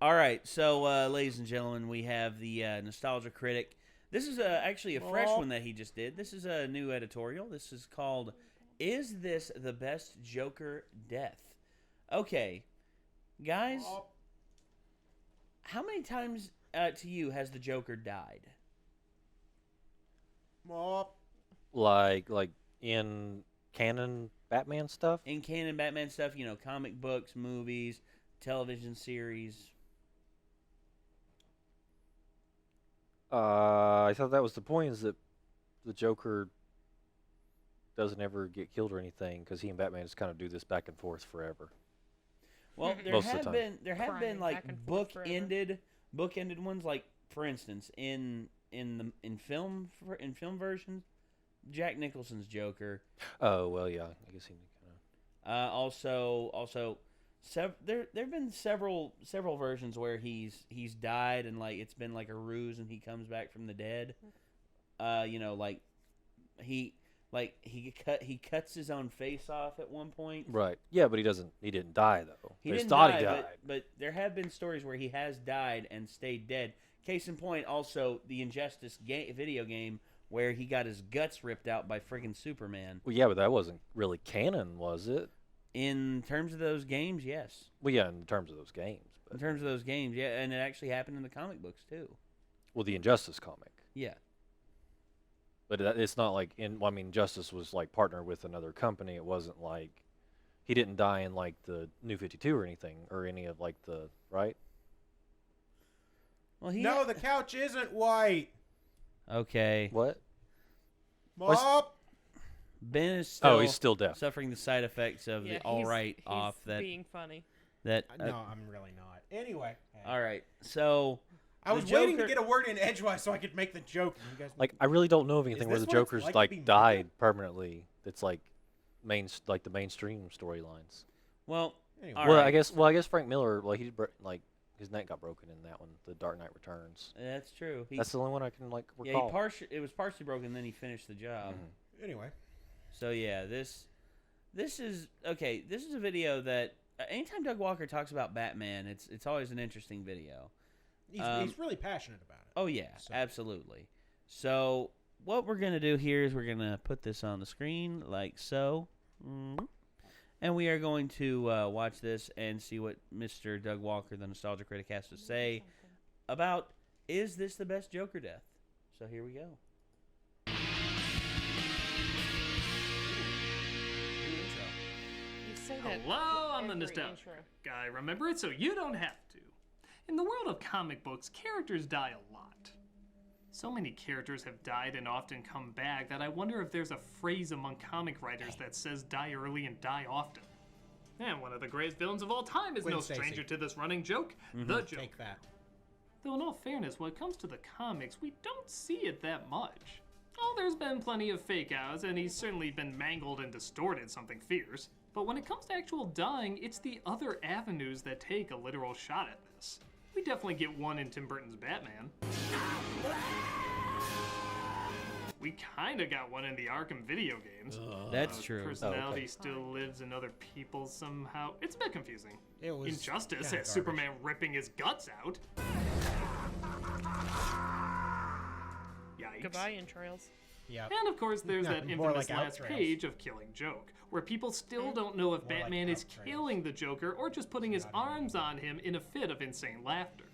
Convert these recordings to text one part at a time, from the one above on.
All right, so ladies and gentlemen, we have the Nostalgia Critic. This is actually a fresh one that he just did. This is a new editorial. This is called "Is This the Best Joker Death?" Okay, guys, how many times to you has the Joker died? Like in canon Batman stuff? In canon Batman stuff, comic books, movies, television series. I thought that was the point, is that the Joker doesn't ever get killed or anything, because he and Batman just kind of do this back and forth forever. Well, Most of the time. there have been like book-ended ones, like for instance in film versions, Jack Nicholson's Joker. Oh well, yeah, I guess he kind Also, there've been several versions where he's died and like it's been like a ruse and he comes back from the dead. He cuts his own face off at one point. of. Right. Yeah, but he didn't die though. He They didn't thought die, he died. but there have been stories where he has died and stayed dead. Case in point, also the Injustice video game where he got his guts ripped out by friggin' Superman. Well, yeah, but that wasn't really canon, was it? In terms of those games, yes. Well, yeah, in terms of those games. But, In terms of those games, yeah, and it actually happened in the comic books too. well, the Injustice comic. Yeah. But it's not like Justice was like partnered with another company. It wasn't like he didn't die in like the New 52 or anything, or any of like the right. Well, No, the couch isn't white. Okay. What? Mop. Ben is still He's still deaf. suffering the side effects of the all right he's off that being funny. that. No, I'm really not. Anyway. All right. So I was the waiting to Joker- get a word in edgewise so I could make the joke. You guys Like, I really don't know of anything Is where the this what it's Joker's like to be died permanently. That's like the mainstream storylines. Well, Anyway. all Well, right. I guess Frank Miller, like his neck got broken in that one, The Dark Knight Returns. That's true. That's the only one I can like yeah, recall. it was partially broken. Then he finished the job. Anyway. So yeah, this is okay. This is a video that anytime Doug Walker talks about Batman, it's always an interesting video. He's really passionate about it. Oh yeah, So- absolutely. So what we're gonna do here is we're gonna put this on the screen like so, and we are going to watch this and see what Mr. Doug Walker, the Nostalgia Critic, has to say about is this the best Joker death. So here we go. You say that Hello, I'm the every Nostalgia intro. Guy. Remember it so you don't have to. In the world of comic books, characters die a lot. So many characters have died and often come back that I wonder if there's a phrase among comic writers that says die early and die often. And one of the greatest villains of all time is Gwen no Stacy. stranger to this running joke, the Joker. Take that. Though in all fairness, when it comes to the comics, we don't see it that much. Oh, there's been plenty of fake outs, and he's certainly been mangled and distorted something fierce. But when it comes to actual dying, it's the other avenues that take a literal shot at this. We definitely get one in Tim Burton's Batman. We kinda got one in the Arkham video games. That's His true. personality Okay. still lives in other people somehow. It's a bit confusing. It was Injustice kinda has garbage. Superman ripping his guts out. Yikes. Goodbye, entrails. Yeah. And of course, there's No, that more infamous like last outrails. page of Killing Joke, where people still don't know if More like Batman is outrails. killing the Joker or just putting his arms on him in a fit of insane laughter.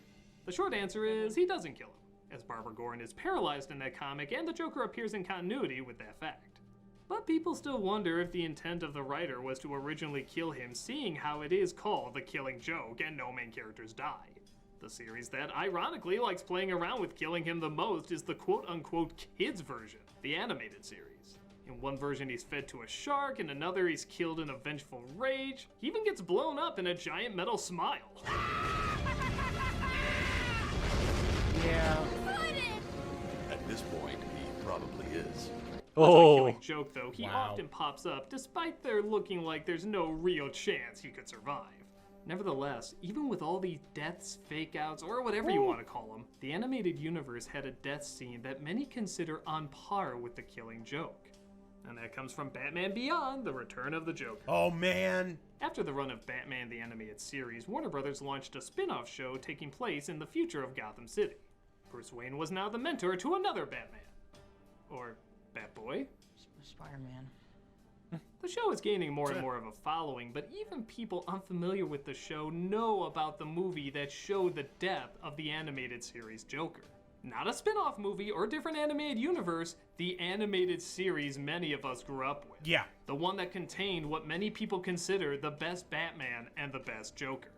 The short answer is he doesn't kill him, as Barbara Gordon is paralyzed in that comic and the Joker appears in continuity with that fact. But people still wonder if the intent of the writer was to originally kill him, seeing how it is called The Killing Joke and no main characters die. The series that ironically likes playing around with killing him the most is the quote-unquote kids version, the animated series. In one version he's fed to a shark, in another he's killed in a vengeful rage. He even gets blown up in a giant metal smile. Yeah. At this point, he probably is. Oh, Killing Joke though, he Wow. often pops up despite there looking like there's no real chance he could survive. Nevertheless, even with all these deaths, fake outs, or whatever you want to call them, the animated universe had a death scene that many consider on par with the Killing Joke. And that comes from Batman Beyond, The Return of the Joker. Oh, man. After the run of Batman the Animated Series, Warner Brothers launched a spin-off show taking place in the future of Gotham City. Bruce Wayne was now the mentor to another Batman. Or Batboy. Spider-Man. The show is gaining more and more of a following, but even people unfamiliar with the show know about the movie that showed the death of the animated series Joker. Not a spin-off movie or different animated universe, the animated series many of us grew up with. Yeah. The one that contained what many people consider the best Batman and the best Joker.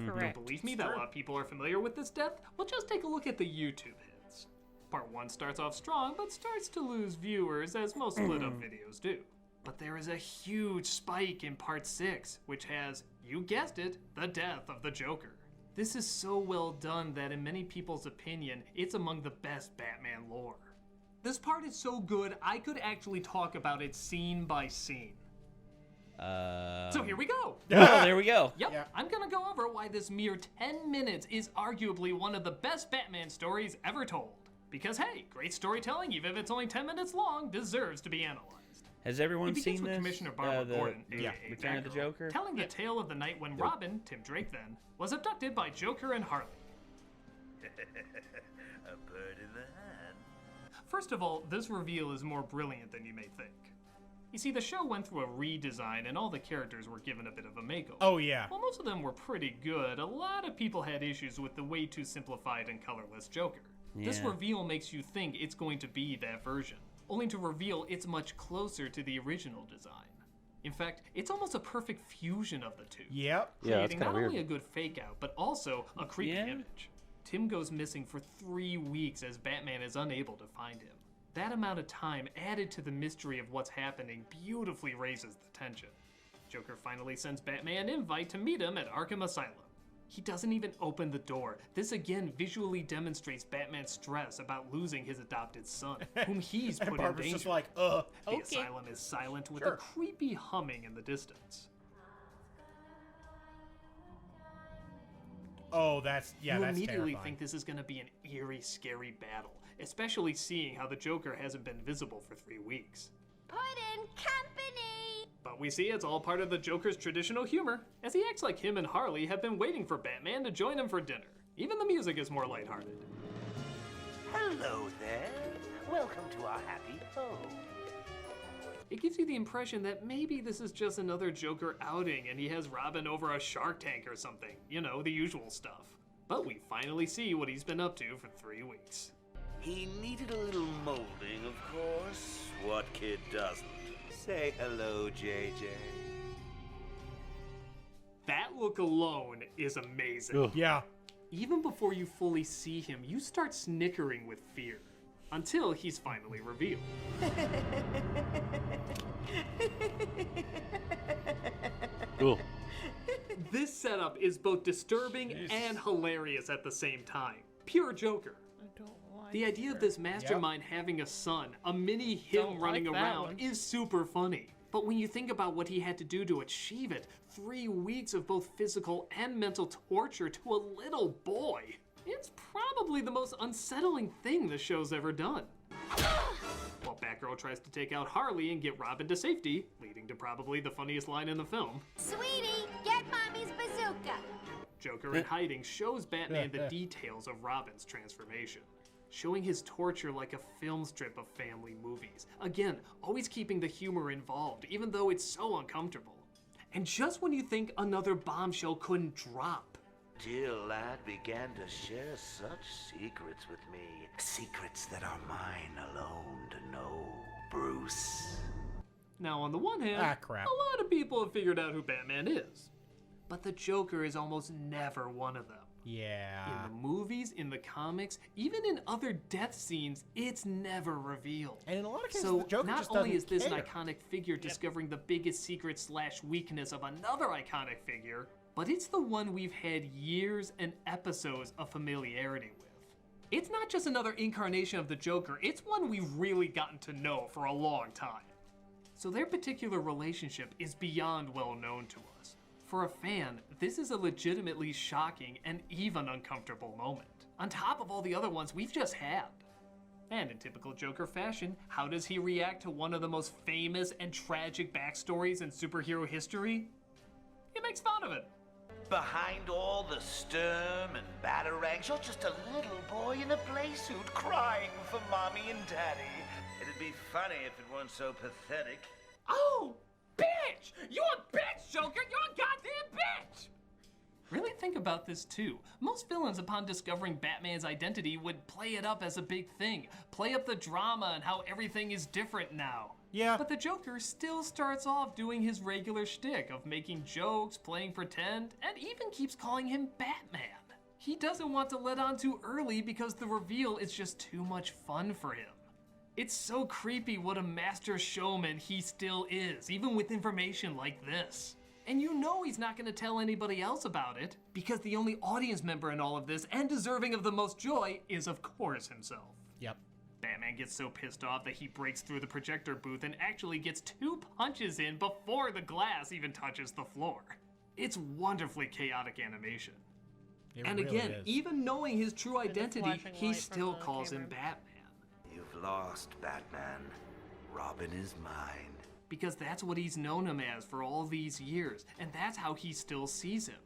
Correct. Don't believe me that a lot of people are familiar with this death? Well, just take a look at the YouTube hits. Part 1 starts off strong, but starts to lose viewers, as most split-up videos do. But there is a huge spike in Part 6, which has, you guessed it, the death of the Joker. This is so well done that in many people's opinion, it's among the best Batman lore. This part is so good, I could actually talk about it scene by scene. So here we go. Oh, there we go. Yep, Yeah. I'm gonna go over why this mere 10 minutes is arguably one of the best Batman stories ever told. Because hey, great storytelling, even if it's only 10 minutes long, deserves to be analyzed. Has everyone It begins seen with this? Commissioner Barbara Gordon, yeah, aka Return of the Batgirl, Joker? telling the tale of the night when Robin, Tim Drake then, was abducted by Joker and Harley. A bird in the hand. First of all, this reveal is more brilliant than you may think. You see, the show went through a redesign and all the characters were given a bit of a makeover. Oh, yeah. While most of them were pretty good, a lot of people had issues with the way too simplified and colorless Joker. This Yeah. reveal makes you think it's going to be that version, only to reveal it's much closer to the original design. In fact, it's almost a perfect fusion of the two. Yep. Yeah, that's Creating kind not of only a weird. good fake out, but also a creepy Yeah. image. Tim goes missing for 3 weeks as Batman is unable to find him. That amount of time added to the mystery of what's happening beautifully raises the tension. Joker finally sends Batman an invite to meet him at Arkham Asylum. He doesn't even open the door. This again visually demonstrates Batman's stress about losing his adopted son, whom he's And put in Barbara's danger. just like, The Okay. asylum is silent with Sure. a creepy humming in the distance. oh, that's, yeah, You that's immediately terrifying. think this is going to be an eerie, scary battle, especially seeing how the Joker hasn't been visible for 3 weeks. Put in company! But we see it's all part of the Joker's traditional humor, as he acts like him and Harley have been waiting for Batman to join him for dinner. Even the music is more lighthearted. Hello there. Welcome to our happy home. It gives you the impression that maybe this is just another Joker outing and he has Robin over a Shark Tank or something. You know, the usual stuff. But we finally see what he's been up to for 3 weeks. He needed a little molding, of course. What kid doesn't? Say hello, JJ. That look alone is amazing. Ugh. Yeah. Even before you fully see him, you start snickering with fear. Until he's finally revealed. Cool. This setup is both disturbing and hilarious at the same time. Pure Joker. I don't like The idea of this mastermind having a son, a mini him Don't running like that around, one. is super funny. But when you think about what he had to do to achieve it, 3 weeks of both physical and mental torture to a little boy, it's probably the most unsettling thing the show's ever done. While Batgirl tries to take out Harley and get Robin to safety, leading to probably the funniest line in the film, Sweetie, get mommy's bazooka! Joker in hiding shows Batman the details of Robin's transformation, showing his torture like a film strip of family movies. Again, always keeping the humor involved, even though it's so uncomfortable. And just when you think another bombshell couldn't drop, Dear lad began to share such secrets with me. Secrets that are mine alone to know, Bruce. now on the one hand, Ah, crap. a lot of people have figured out who Batman is. But the Joker is almost never one of them. Yeah. In the movies, in the comics, even in other death scenes, it's never revealed. And in a lot of cases, So the Joker not just only doesn't is this care. an iconic figure discovering the biggest secret / weakness of another iconic figure, but it's the one we've had years and episodes of familiarity with. It's not just another incarnation of the Joker, it's one we've really gotten to know for a long time. So their particular relationship is beyond well known to us. For a fan, this is a legitimately shocking and even uncomfortable moment, on top of all the other ones we've just had. And in typical Joker fashion, how does he react to one of the most famous and tragic backstories in superhero history? He makes fun of it. Behind all the sturm and batarangs, you're just a little boy in a playsuit crying for mommy and daddy. It'd be funny if it weren't so pathetic. Oh, bitch! You're a bitch, Joker! You're a goddamn bitch! Really think about this too. Most villains, upon discovering Batman's identity, would play it up as a big thing. Play up the drama and how everything is different now. Yeah. But the Joker still starts off doing his regular shtick of making jokes, playing pretend, and even keeps calling him Batman. He doesn't want to let on too early because the reveal is just too much fun for him. It's so creepy what a master showman he still is, even with information like this. And you know he's not going to tell anybody else about it, because the only audience member in all of this, and deserving of the most joy, is of course himself. Yep. Batman gets so pissed off that he breaks through the projector booth and actually gets 2 punches in before the glass even touches the floor. It's wonderfully chaotic animation. It And really again, is. even knowing his true identity, flashing he light still from the calls him camera. Batman. You've lost, Batman. Robin is mine. Because that's what he's known him as for all these years, and that's how he still sees him.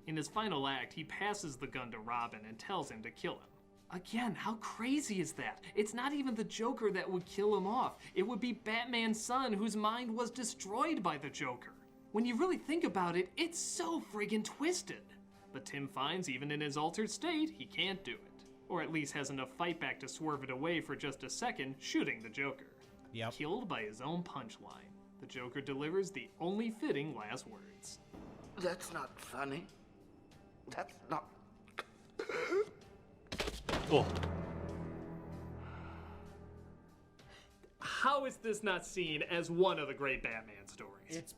In his final act, he passes the gun to Robin and tells him to kill him. Again, how crazy is that? It's not even the Joker that would kill him off. It would be Batman's son, whose mind was destroyed by the Joker. When you really think about it, it's so friggin' twisted. But Tim finds even in his altered state, he can't do it. Or at least has enough fight back to swerve it away for just a second, shooting the Joker. Yep. Killed by his own punchline. The Joker delivers the only fitting last words. That's not funny. That's not... Oh, How is this not seen as one of the great Batman stories? It's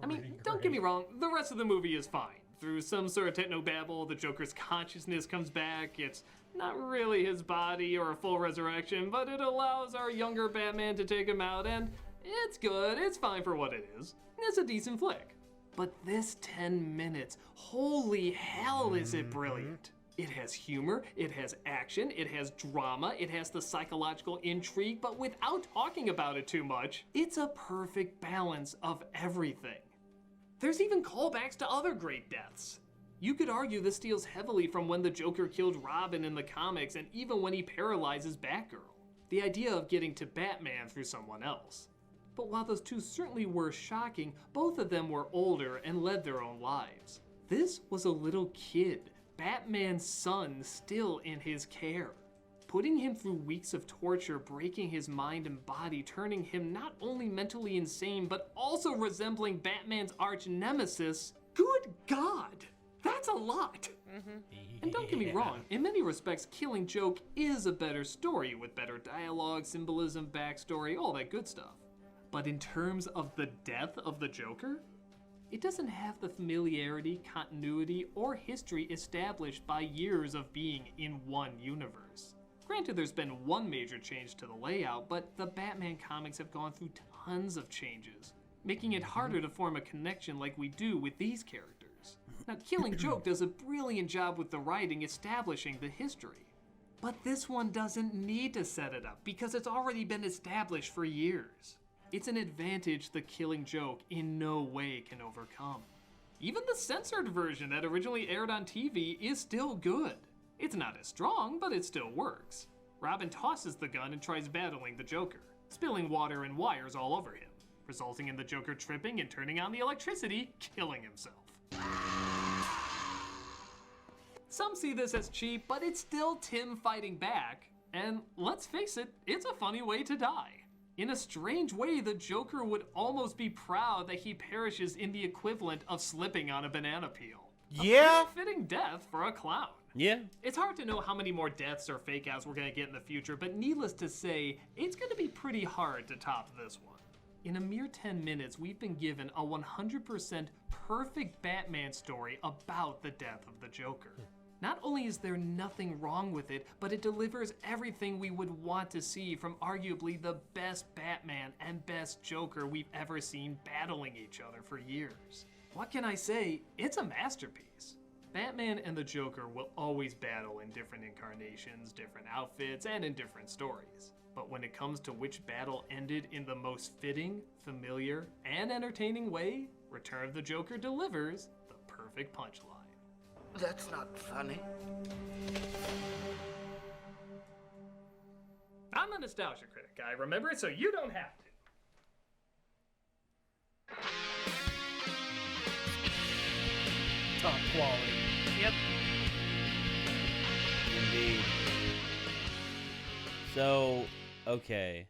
I mean, pretty don't get me great. wrong, the rest of the movie is fine. Through some sort of technobabble, the Joker's consciousness comes back. It's not really his body or a full resurrection, but it allows our younger Batman to take him out, and it's good, it's fine for what it is. It's a decent flick. But this 10 minutes, holy hell is it brilliant. It has humor, it has action, it has drama, it has the psychological intrigue, but without talking about it too much, it's a perfect balance of everything. There's even callbacks to other great deaths. You could argue this steals heavily from when the Joker killed Robin in the comics and even when he paralyzes Batgirl. The idea of getting to Batman through someone else. But while those two certainly were shocking, both of them were older and led their own lives. This was a little kid, Batman's son, still in his care. Putting him through weeks of torture, breaking his mind and body, turning him not only mentally insane, but also resembling Batman's arch nemesis. Good God! That's a lot! And don't get me wrong, in many respects, Killing Joke is a better story with better dialogue, symbolism, backstory, all that good stuff. But in terms of the death of the Joker, it doesn't have the familiarity, continuity, or history established by years of being in one universe. Granted, there's been one major change to the layout, but the Batman comics have gone through tons of changes, making it harder to form a connection like we do with these characters. Now, Killing Joke does a brilliant job with the writing establishing the history. But this one doesn't need to set it up because it's already been established for years. It's an advantage the Killing Joke in no way can overcome. Even the censored version that originally aired on TV is still good. It's not as strong, but it still works. Robin tosses the gun and tries battling the Joker, spilling water and wires all over him, resulting in the Joker tripping and turning on the electricity, killing himself. Some see this as cheap, but it's still Tim fighting back, and let's face it, it's a funny way to die. In a strange way, the Joker would almost be proud that he perishes in the equivalent of slipping on a banana peel. Yeah. A fitting death for a clown. Yeah. It's hard to know how many more deaths or fake outs we're gonna get in the future, but needless to say, it's gonna be pretty hard to top this one. In a mere 10 minutes, we've been given a 100% perfect Batman story about the death of the Joker. Not only is there nothing wrong with it, but it delivers everything we would want to see from arguably the best Batman and best Joker we've ever seen battling each other for years. What can I say? It's a masterpiece. Batman and the Joker will always battle in different incarnations, different outfits, and in different stories. But when it comes to which battle ended in the most fitting, familiar, and entertaining way, Return of the Joker delivers the perfect punchline. That's not funny. I'm a nostalgia critic. I remember it so you don't have to. Top quality. Yep. Indeed. So, okay.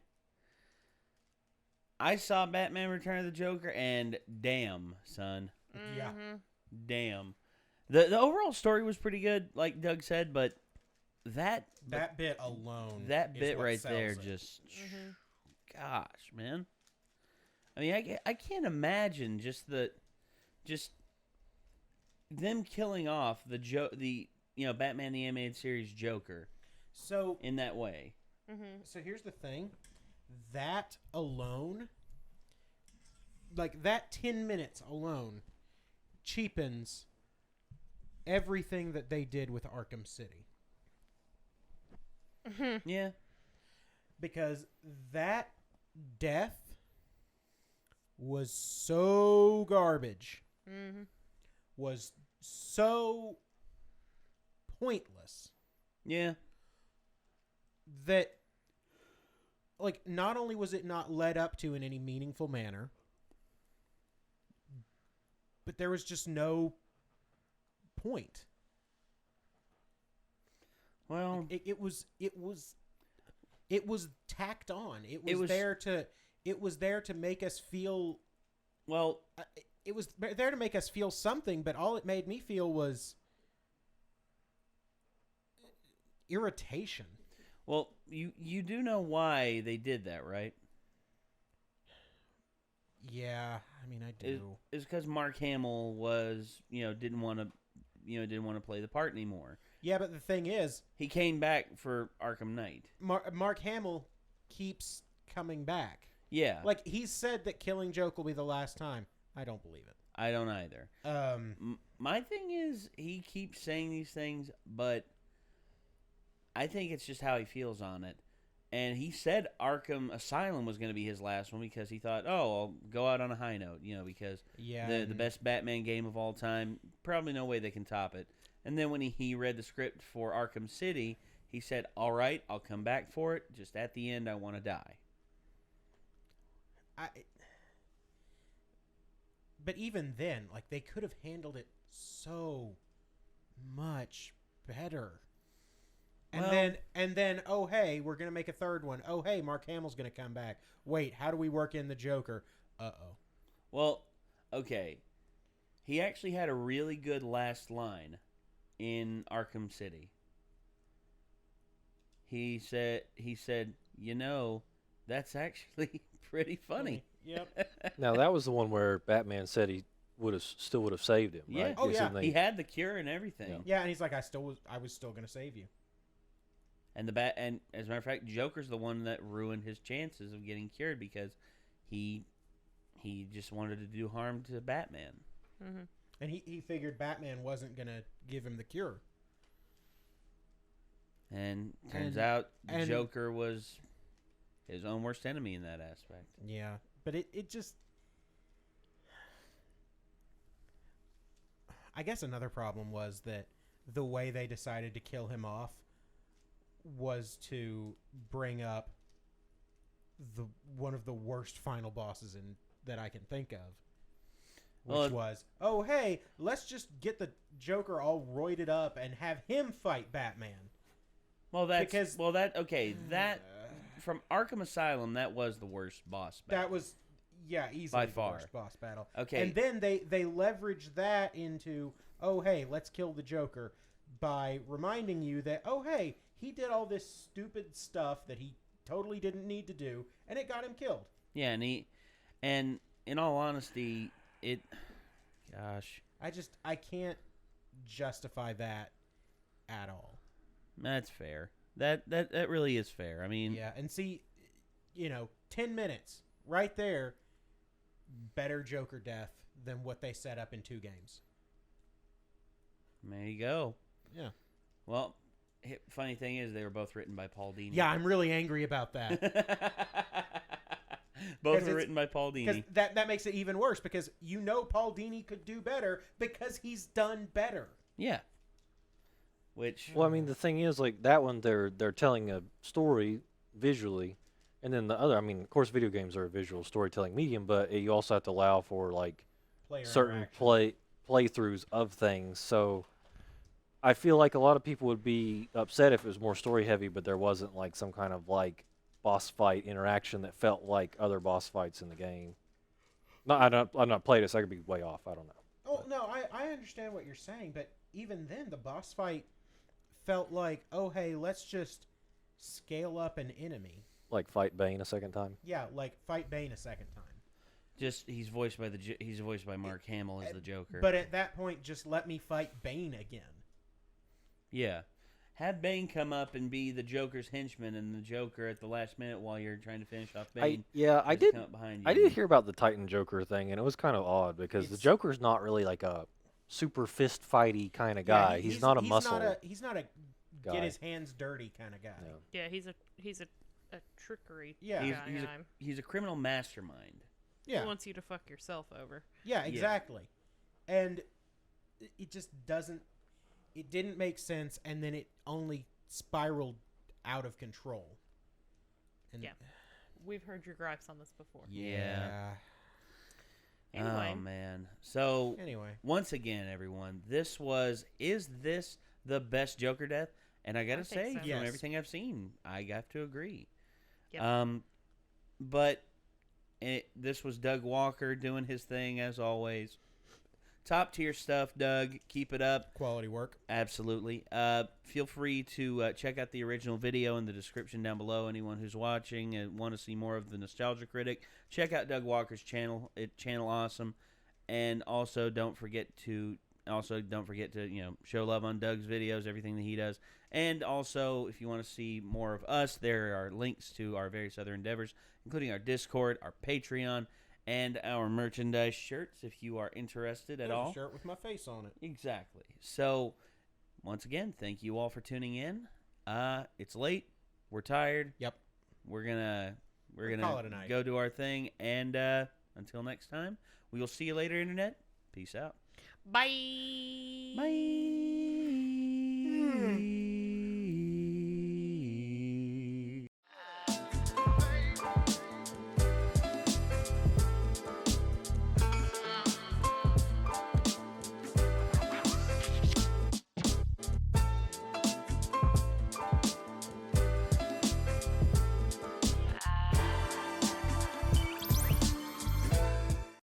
I saw Batman Return of the Joker, and damn, son. Yeah. Damn. The overall story was pretty good, like Doug said, but that Bit alone. that is bit what right sells there it. just, gosh, man. I mean, I can't imagine just them killing off the Batman the Animated Series Joker So in that way. So here's the thing. That alone, like that 10 minutes alone, cheapens everything that they did with Arkham City. Yeah. Because that death was so garbage. Was so pointless. Yeah. That, like, not only was it not led up to in any meaningful manner, but there was just no point. Well, It was tacked on. It was there to make us feel. well, It was there to make us feel something, but all it made me feel was irritation. well, you do know why they did that, right? Yeah, I mean, I do. It's because Mark Hamill was, didn't want to play the part anymore. Yeah, but the thing is, He came back for Arkham Knight. Mark Hamill keeps coming back. Yeah. Like, he said that killing Joke will be the last time. I don't believe it. I don't either. My thing is, he keeps saying these things, but I think it's just how he feels on it. And he said Arkham Asylum was going to be his last one because he thought, I'll go out on a high note, because the best Batman game of all time, probably no way they can top it. And then when he read the script for Arkham City, he said, all right, I'll come back for it. Just at the end, I want to die. But even then, like, they could have handled it so much better. And then, oh hey, we're gonna make a third one. Oh hey, Mark Hamill's gonna come back. Wait, how do we work in the Joker? Well, okay. He actually had a really good last line in Arkham City. He said, that's actually pretty funny. Yep. Now that was the one where Batman said he still would have saved him. Yeah. Right? Oh, Yes, yeah. and they- He had the cure and everything. Yeah, and he's like, I was still gonna save you. And and as a matter of fact, Joker's the one that ruined his chances of getting cured because he just wanted to do harm to Batman. And he figured Batman wasn't gonna give him the cure. And turns And- out the and- Joker was his own worst enemy in that aspect. Yeah, but it just. I guess another problem was that the way they decided to kill him off was to bring up one of the worst final bosses that I can think of, which was, oh hey, let's just get the Joker all roided up and have him fight Batman. Well, that from Arkham Asylum, that was the worst boss battle. That was, easily By the far. worst boss battle. Okay. And then they leveraged that into, oh, hey, let's kill the Joker by reminding you that, oh, hey, he did all this stupid stuff that he totally didn't need to do, and it got him killed. Yeah, and in all honesty, I can't justify that at all. that's fair. That really is fair. I mean, Yeah, and see, 10 minutes right there, better Joker death than what they set up in 2 games. There you go. Yeah. Well, funny thing is, they were both written by Paul Dini. Yeah, I'm really angry about that. Both were written by Paul Because Dini. that makes it even worse, because Paul Dini could do better because he's done better. Yeah. Which. Well, I mean, the thing is, like that one, they're telling a story visually, and then the other, I mean, of course, video games are a visual storytelling medium, but you also have to allow for like Player certain interaction. playthroughs of things. So I feel like a lot of people would be upset if it was more story heavy, but there wasn't like some kind of like boss fight interaction that felt like other boss fights in the game. No, I've not played it, so I could be way off. I don't know. Oh, no, I understand what you're saying, but even then, the boss fight felt like, oh, hey, let's just scale up an enemy. Like fight Bane a second time. Yeah, like fight Bane a second time. Just he's voiced by Mark Hamill as the Joker. But at that point, just let me fight Bane again. Yeah. Have Bane come up and be the Joker's henchman and the Joker at the last minute while you're trying to finish off Bane. I just come up behind you. I did hear about the Titan Joker thing, and it was kind of odd because the Joker's not really like a super fist fighty kind of guy. Yeah, he's not a muscle. He's not a guy. get his hands dirty kind of guy. No. Yeah, he's a trickery Yeah. guy. He's a criminal mastermind. Yeah. He wants you to fuck yourself over. Yeah, exactly. And it just doesn't. It didn't make sense, and then it only spiraled out of control. And Yeah. We've heard your gripes on this before. Yeah. Anyway. Oh man. So Anyway. once again, everyone, is this the best Joker death? And I gotta I think say, so. from Yes. everything I've seen, I have to agree. Yep. But this was Doug Walker doing his thing as always. Top tier stuff, Doug. Keep it up. Quality work. Absolutely. Feel free to check out the original video in the description down below. Anyone who's watching and want to see more of the Nostalgia Critic, check out Doug Walker's channel. Channel awesome. And also don't forget to show love on Doug's videos, everything that he does. And also, if you want to see more of us, there are links to our various other endeavors, including our Discord, our Patreon, and our merchandise shirts, if you are interested at There's all. a shirt with my face on it. Exactly. So, once again, thank you all for tuning in. It's late. We're tired. Yep. We're gonna call it a night. go do our thing. And until next time, we will see you later, Internet. Peace out. Bye. Bye.